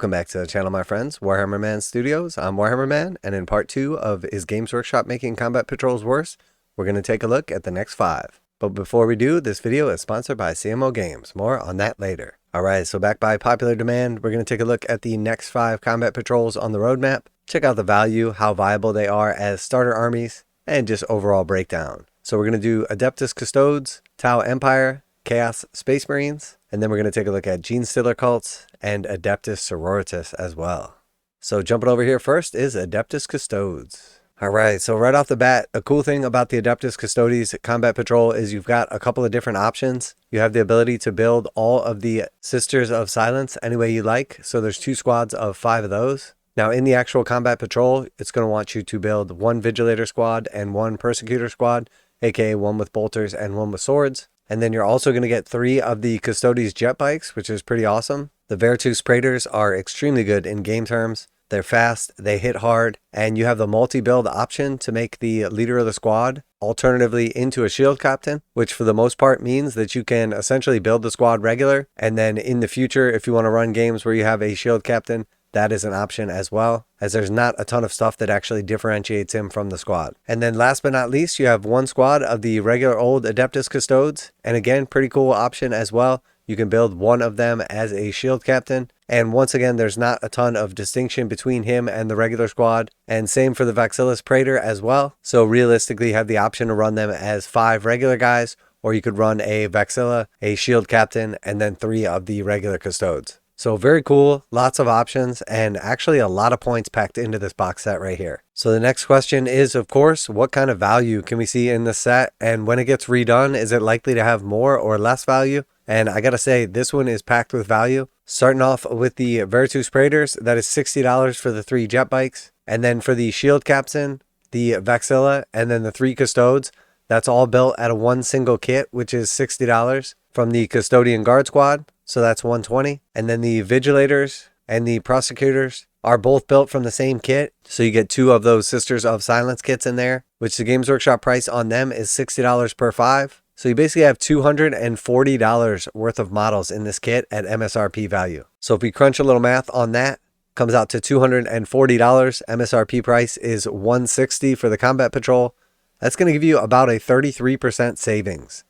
Welcome back to the channel, my friends. Warhammer Man Studios. I'm Warhammer Man, and in part 2 of Is Games Workshop Making Combat Patrols Worse? We're going to take a look at the next 5. But before we do, this video is sponsored by CMO Games. More on that later. Alright, so back by popular demand, we're going to take a look at the next 5 combat patrols on the roadmap, check out the value, how viable they are as starter armies, and just overall breakdown. So we're going to do Adeptus Custodes, Tau Empire, Chaos Space Marines, and then we're going to take a look at Genestealer Cults and Adepta Sororitas as well. So jumping over here first is Adeptus Custodes. Alright, so right off the bat, a cool thing about the Adeptus Custodes combat patrol is you've got a couple of different options. You have the ability to build all of the Sisters of Silence any way you like. So there's 2 squads of 5 of those. Now in the actual combat patrol, it's going to want you to build 1 Vigilator squad and 1 Persecutor squad, aka 1 with bolters and 1 with swords. And then you're also going to get 3 of the Custodes jet bikes, which is pretty awesome. The Virtus Praetors are extremely good in game terms. They're fast, they hit hard, and you have the multi-build option to make the leader of the squad alternatively into a shield captain, which for the most part means that you can essentially build the squad regular, and then in the future, if you want to run games where you have a shield captain, that is an option as well, as there's not a ton of stuff that actually differentiates him from the squad. And then last but not least, you have 1 squad of the regular old Adeptus Custodes, and again, pretty cool option as well. You can build 1 of them as a shield captain, and once again, there's not a ton of distinction between him and the regular squad, and same for the Virtus Praetor as well. So realistically, you have the option to run them as 5 regular guys, or you could run a Vexilla, a shield captain, and then 3 of the regular Custodes. So very cool, lots of options, and actually a lot of points packed into this box set right here. So the next question is, of course, what kind of value can we see in this set? And when it gets redone, is it likely to have more or less value? And I gotta say, this one is packed with value. Starting off with the Virtus Praetors, that is $60 for the 3 jet bikes. And then for the shield captain, the Vexilla, and then the 3 Custodes, that's all built out of 1 single kit, which is $60 from the Custodian Guard Squad. So that's $120. And then the Vigilators and the Prosecutors are both built from the same kit. So you get 2 of those Sisters of Silence kits in there, which the Games Workshop price on them is $60 per 5. So you basically have $240 worth of models in this kit at MSRP value. So if we crunch a little math on that, comes out to $240. MSRP price is $160 for the combat patrol. That's going to give you about a 33% savings,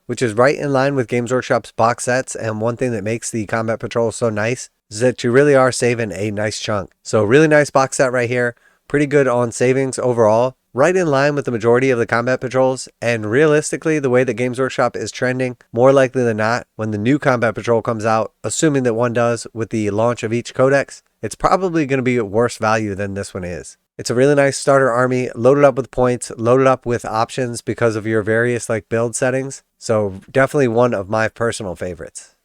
which is right in line with Games Workshop's box sets. And one thing that makes the combat patrol so nice is that you really are saving a nice chunk. So really nice box set right here. Pretty good on savings overall. Right in line with the majority of the combat patrols, and realistically, the way that Games Workshop is trending, more likely than not, when the new combat patrol comes out, assuming that one does with the launch of each codex, it's probably going to be worse value than this one is. It's a really nice starter army, loaded up with points, loaded up with options because of your various build settings, so definitely one of my personal favorites.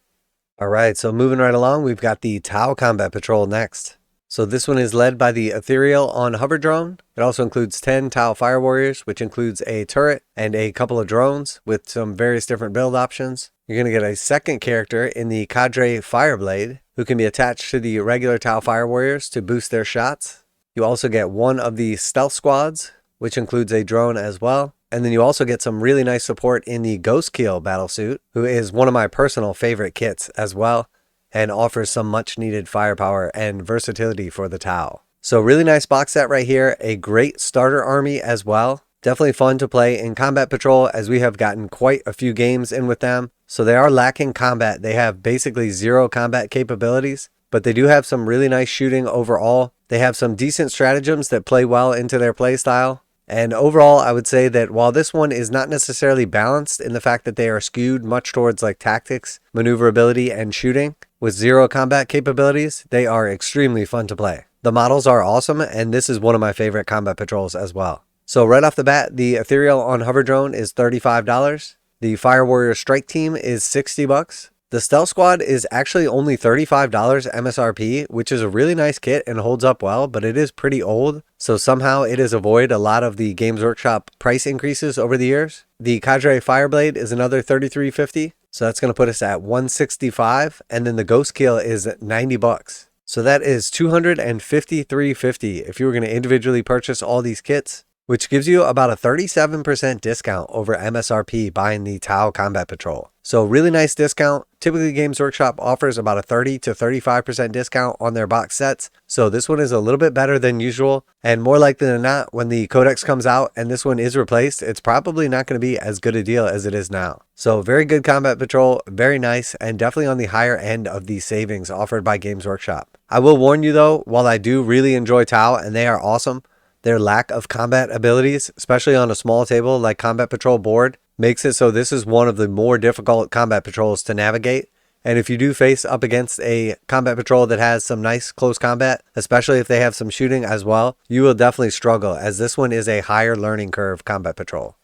Alright, so moving right along, we've got the Tau combat patrol next. So this one is led by the Ethereal on Hover Drone. It also includes 10 Tau Fire Warriors, which includes a turret and a couple of drones with some various different build options. You're going to get a second character in the Cadre Fireblade, who can be attached to the regular Tau Fire Warriors to boost their shots. You also get 1 of the Stealth Squads, which includes a drone as well. And then you also get some really nice support in the Ghostkeel Battlesuit, who is one of my personal favorite kits as well, and offers some much needed firepower and versatility for the Tau. So really nice box set right here, a great starter army as well. Definitely fun to play in combat patrol, as we have gotten quite a few games in with them. So they are lacking combat. They have basically 0 combat capabilities, but they do have some really nice shooting overall. They have some decent stratagems that play well into their play style. And overall, I would say that while this one is not necessarily balanced in the fact that they are skewed much towards tactics, maneuverability, and shooting, with 0 combat capabilities, they are extremely fun to play. The models are awesome, and this is one of my favorite combat patrols as well. So right off the bat, the Ethereal on Hover Drone is $35. The Fire Warrior Strike Team is $60. The Stealth Squad is actually only $35 MSRP, which is a really nice kit and holds up well, but it is pretty old, so somehow it has avoided a lot of the Games Workshop price increases over the years. The Cadre Fireblade is another $33.50, so that's going to put us at $165, and then the Ghostkeel is $90. So that is $253.50 if you were going to individually purchase all these kits. which gives you about a 37% discount over MSRP buying the Tau Combat Patrol. So really nice discount. Typically Games Workshop offers about a 30 to 35% discount on their box sets. So this one is a little bit better than usual, and more likely than not, when the codex comes out and this one is replaced, it's probably not going to be as good a deal as it is now. So very good Combat Patrol, very nice, and definitely on the higher end of the savings offered by Games Workshop. I will warn you though, while I do really enjoy Tau and they are awesome, their lack of combat abilities, especially on a small table like Combat Patrol board, makes it so this is one of the more difficult combat patrols to navigate. And if you do face up against a combat patrol that has some nice close combat, especially if they have some shooting as well, you will definitely struggle, as this one is a higher learning curve combat patrol.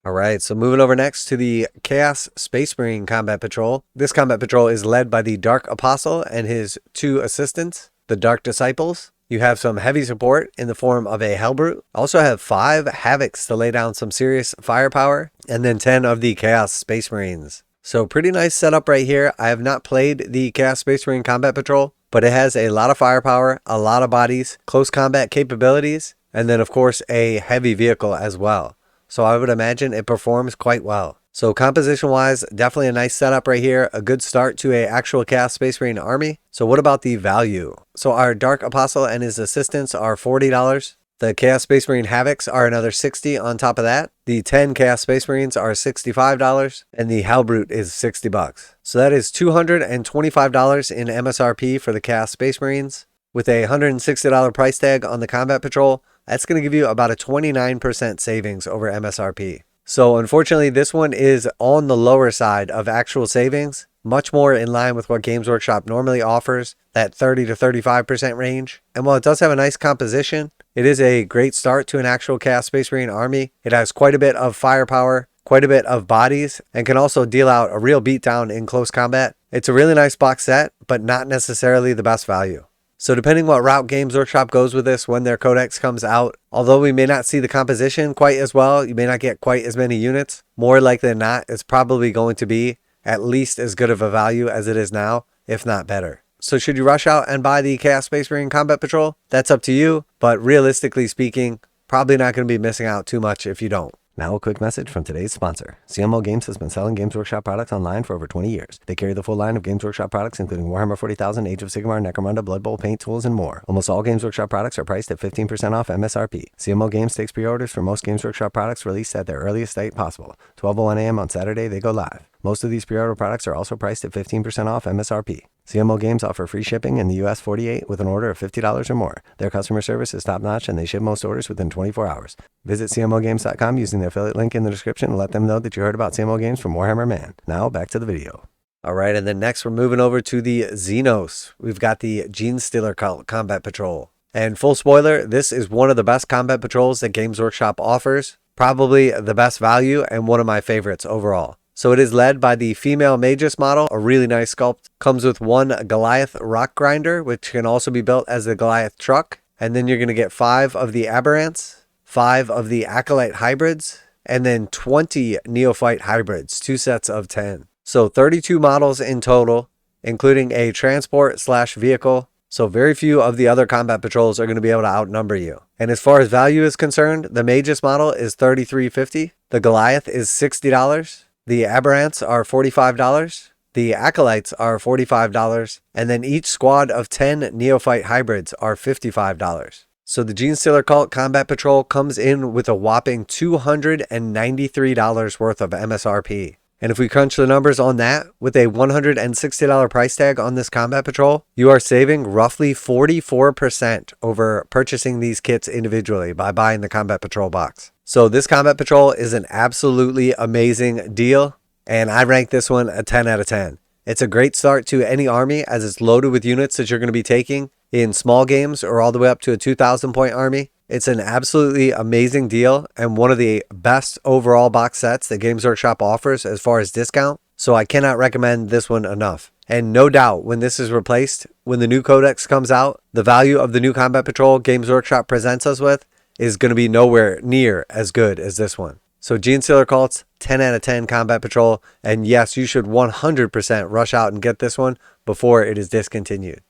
Alright, so moving over next to the Chaos Space Marine Combat Patrol. This combat patrol is led by the Dark Apostle and his 2 assistants, the Dark Disciples. You have some heavy support in the form of a Hellbrute. Also have 5 Havocs to lay down some serious firepower, and then 10 of the Chaos Space Marines. So pretty nice setup right here. I have not played the Chaos Space Marine Combat Patrol, but it has a lot of firepower, a lot of bodies, close combat capabilities, and then of course a heavy vehicle as well. So I would imagine it performs quite well. So composition wise, definitely a nice setup right here. A good start to a actual Chaos Space Marine army. So what about the value? So our Dark Apostle and his assistants are $40. The Chaos Space Marine Havocs are another $60 on top of that. The 10 Chaos Space Marines are $65, and the Hellbrute is $60. So that is $225 in MSRP for the Chaos Space Marines. With a $160 price tag on the Combat Patrol, that's going to give you about a 29% savings over MSRP. So unfortunately, this one is on the lower side of actual savings, much more in line with what Games Workshop normally offers, that 30 to 35% range. And while it does have a nice composition, it is a great start to an actual Chaos Space Marine army. It has quite a bit of firepower, quite a bit of bodies, and can also deal out a real beatdown in close combat. It's a really nice box set, but not necessarily the best value. So depending what route Games Workshop goes with this when their codex comes out, although we may not see the composition quite as well, you may not get quite as many units, more likely than not, it's probably going to be at least as good of a value as it is now, if not better. So should you rush out and buy the Chaos Space Marine Combat Patrol? That's up to you, but realistically speaking, probably not going to be missing out too much if you don't. Now a quick message from today's sponsor. CMO Games has been selling Games Workshop products online for over 20 years. They carry the full line of Games Workshop products, including Warhammer 40,000, Age of Sigmar, Necromunda, Blood Bowl, paint tools, and more. Almost all Games Workshop products are priced at 15% off MSRP. CMO Games takes pre-orders for most Games Workshop products released at their earliest date possible. 12:01 a.m. on Saturday, they go live. Most of these pre-order products are also priced at 15% off MSRP. CMO Games offer free shipping in the US 48 with an order of $50 or more. Their customer service is top-notch and they ship most orders within 24 hours. Visit CMOGames.com using the affiliate link in the description and let them know that you heard about CMO Games from Warhammer Man. Now back to the video. Alright, and then next we're moving over to the Xenos. We've got the Genestealer Cult Combat Patrol. And full spoiler, this is one of the best combat patrols that Games Workshop offers. Probably the best value and one of my favorites overall. So it is led by the female Magus model, a really nice sculpt. Comes with 1 Goliath rock grinder, which can also be built as the Goliath truck. And then you're going to get 5 of the aberrants, 5 of the acolyte hybrids, and then 20 neophyte hybrids, 2 sets of 10. So 32 models in total, including a transport/vehicle. So very few of the other combat patrols are going to be able to outnumber you. And as far as value is concerned, the Magus model is $33.50. The Goliath is $60. The aberrants are $45, the acolytes are $45, and then each squad of 10 neophyte hybrids are $55. So the Genestealer Cult Combat Patrol comes in with a whopping $293 worth of MSRP. And if we crunch the numbers on that, with a $160 price tag on this Combat Patrol, you are saving roughly 44% over purchasing these kits individually by buying the Combat Patrol box. So this Combat Patrol is an absolutely amazing deal, and I rank this one a 10 out of 10. It's a great start to any army as it's loaded with units that you're going to be taking in small games or all the way up to a 2,000 point army. It's an absolutely amazing deal and one of the best overall box sets that Games Workshop offers as far as discount. So I cannot recommend this one enough. And no doubt when this is replaced, when the new codex comes out, the value of the new Combat Patrol Games Workshop presents us with is going to be nowhere near as good as this one. So Genestealer Cults, 10 out of 10 Combat Patrol. And yes, you should 100% rush out and get this one before it is discontinued.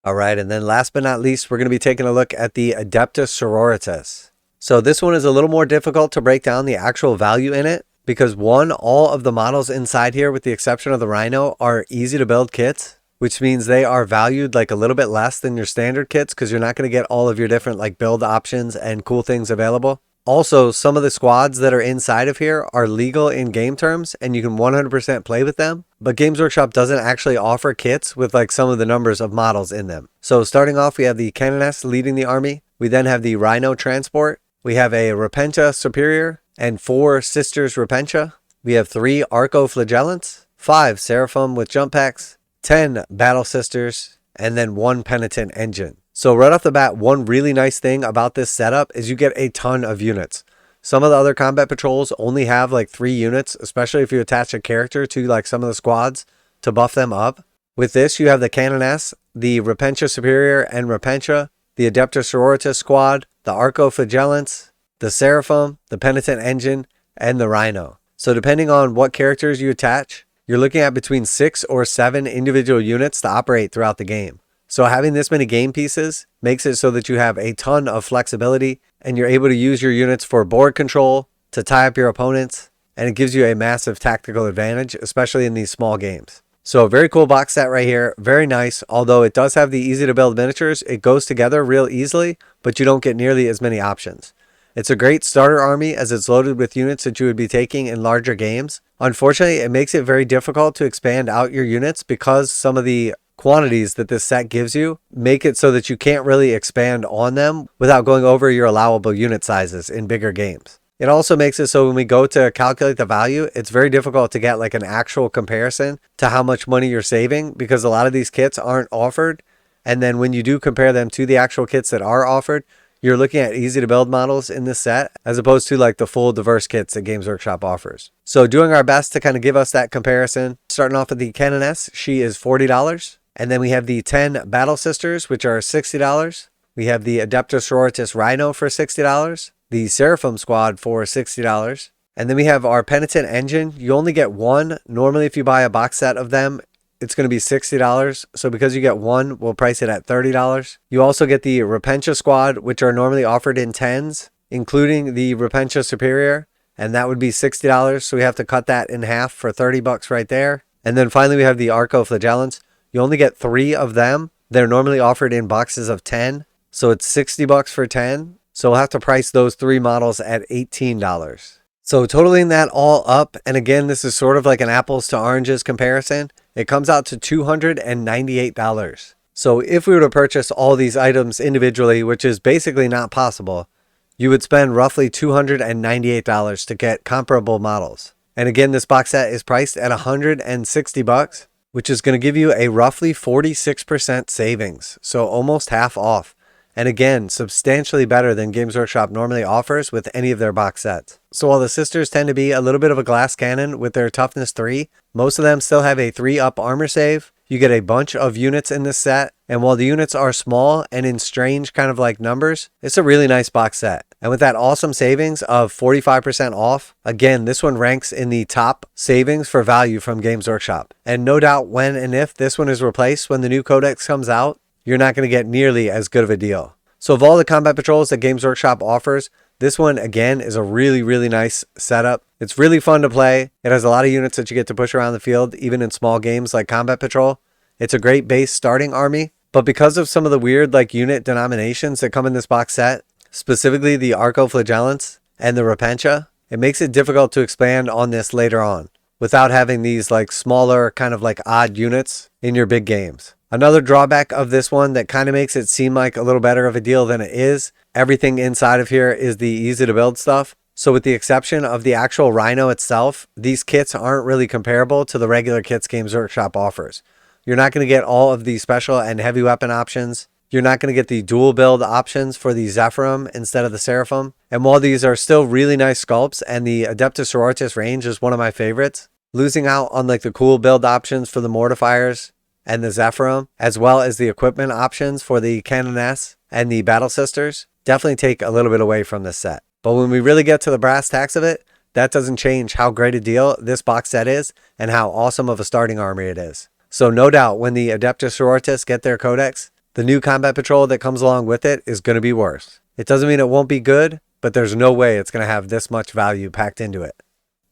All right, and then last but not least, we're going to be taking a look at the Adepta Sororitas. So this one is a little more difficult to break down the actual value in it because one, all of the models inside here with the exception of the rhino are easy to build kits, which means they are valued like a little bit less than your standard kits because you're not going to get all of your different like build options and cool things available. Also, some of the squads that are inside of here are legal in game terms and you can 100% play with them, but Games Workshop doesn't actually offer kits with like some of the numbers of models in them. So starting off, we have the canoness leading the army. We then have the rhino transport. We have a Repentia Superior and 4 Sisters Repentia. We have 3 Arco-Flagellants, 5 Seraphim with jump packs, 10 Battle Sisters, and then 1 Penitent Engine. So right off the bat, one really nice thing about this setup is you get a ton of units. Some of the other combat patrols only have like 3 units, especially if you attach a character to like some of the squads to buff them up. With this, you have the canoness, the Repentia Superior and Repentia, the Adepta Sororitas squad, the Arco-Flagellants, the Seraphim, the Penitent Engine, and the Rhino. So depending on what characters you attach, you're looking at between 6 or 7 individual units to operate throughout the game. So having this many game pieces makes it so that you have a ton of flexibility and you're able to use your units for board control, to tie up your opponents, and it gives you a massive tactical advantage, especially in these small games. So a very cool box set right here, very nice. Although it does have the easy to build miniatures, it goes together real easily, but you don't get nearly as many options. It's a great starter army as it's loaded with units that you would be taking in larger games. Unfortunately, it makes it very difficult to expand out your units because some of the quantities that this set gives you make it so that you can't really expand on them without going over your allowable unit sizes in bigger games. It also makes it so when we go to calculate the value, it's very difficult to get like an actual comparison to how much money you're saving because a lot of these kits aren't offered. And then when you do compare them to the actual kits that are offered, you're looking at easy to build models in this set as opposed to like the full diverse kits that Games Workshop offers. So doing our best to kind of give us that comparison. Starting off with the canoness, she is $40. And then we have the 10 Battle Sisters, which are $60. We have the Adepta Sororitas Rhino for $60. The Seraphim Squad for $60. And then we have our Penitent Engine. You only get one. Normally, if you buy a box set of them, it's going to be $60. So because you get one, we'll price it at $30. You also get the Repentia Squad, which are normally offered in 10s, including the Repentia Superior. And that would be $60. So we have to cut that in half for $30 right there. And then finally, we have the Arco-Flagellants. You only get 3 of them. They're normally offered in boxes of 10. So it's $60 for 10. So we'll have to price those 3 models at $18. So totaling that all up, and again, this is sort of like an apples to oranges comparison, it comes out to $298. So if we were to purchase all these items individually, which is basically not possible, you would spend roughly $298 to get comparable models. And again, this box set is priced at $160, which is going to give you a roughly 46% savings. So almost half off. And again, substantially better than Games Workshop normally offers with any of their box sets. So while the sisters tend to be a little bit of a glass cannon with their toughness 3, most of them still have a 3-up armor save. You get a bunch of units in this set. And while the units are small and in strange kind of like numbers, it's a really nice box set. And with that awesome savings of 45% off, again, this one ranks in the top savings for value from Games Workshop. And no doubt when and if this one is replaced when the new codex comes out, you're not going to get nearly as good of a deal. So of all the combat patrols that Games Workshop offers, this one, again, is a really, really nice setup. It's really fun to play. It has a lot of units that you get to push around the field, even in small games like Combat Patrol. It's a great base starting army. But because of some of the weird like unit denominations that come in this box set, specifically the Arco-Flagellants and the Repentia, it makes it difficult to expand on this later on without having these like smaller kind of like odd units in your big games. Another drawback of this one that kind of makes it seem like a little better of a deal than it is, everything inside of here is the easy to build stuff. So with the exception of the actual Rhino itself, these kits aren't really comparable to the regular kits Games Workshop offers. You're not going to get all of the special and heavy weapon options. You're not going to get the dual build options for the Zephyrim instead of the Seraphim. And while these are still really nice sculpts and the Adepta Sororitas range is one of my favorites, losing out on like the cool build options for the Mortifiers and the Zephyrim, as well as the equipment options for the Canoness and the Battle Sisters, definitely take a little bit away from this set. But when we really get to the brass tacks of it, that doesn't change how great a deal this box set is and how awesome of a starting army it is. So no doubt when the Adepta Sororitas get their codex, the new combat patrol that comes along with it is going to be worse. It doesn't mean it won't be good, but there's no way it's going to have this much value packed into it.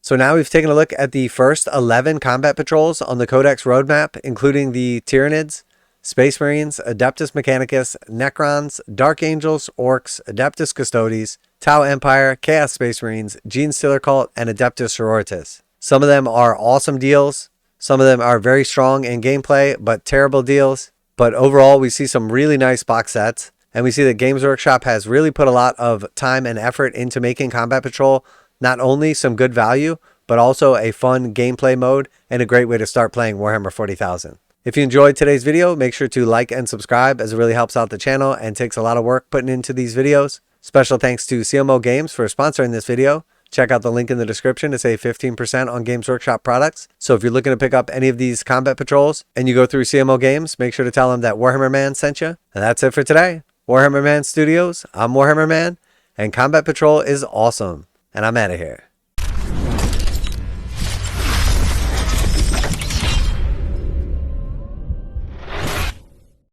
So now we've taken a look at the first 11 combat patrols on the Codex roadmap, including the Tyranids, Space Marines, Adeptus Mechanicus, Necrons, Dark Angels, Orcs, Adeptus Custodes, Tau Empire, Chaos Space Marines, Genestealer Cult, and Adepta Sororitas. Some of them are awesome deals. Some of them are very strong in gameplay, but terrible deals. But overall, we see some really nice box sets. And we see that Games Workshop has really put a lot of time and effort into making Combat Patrol not only some good value, but also a fun gameplay mode and a great way to start playing Warhammer 40,000. If you enjoyed today's video, make sure to like and subscribe, as it really helps out the channel and takes a lot of work putting into these videos. Special thanks to CMO Games for sponsoring this video. Check out the link in the description to save 15% on Games Workshop products. So if you're looking to pick up any of these combat patrols and you go through CMO Games, make sure to tell them that Warhammer Man sent you. And that's it for today. Warhammer Man Studios, I'm Warhammer Man, and Combat Patrol is awesome. And I'm out of here.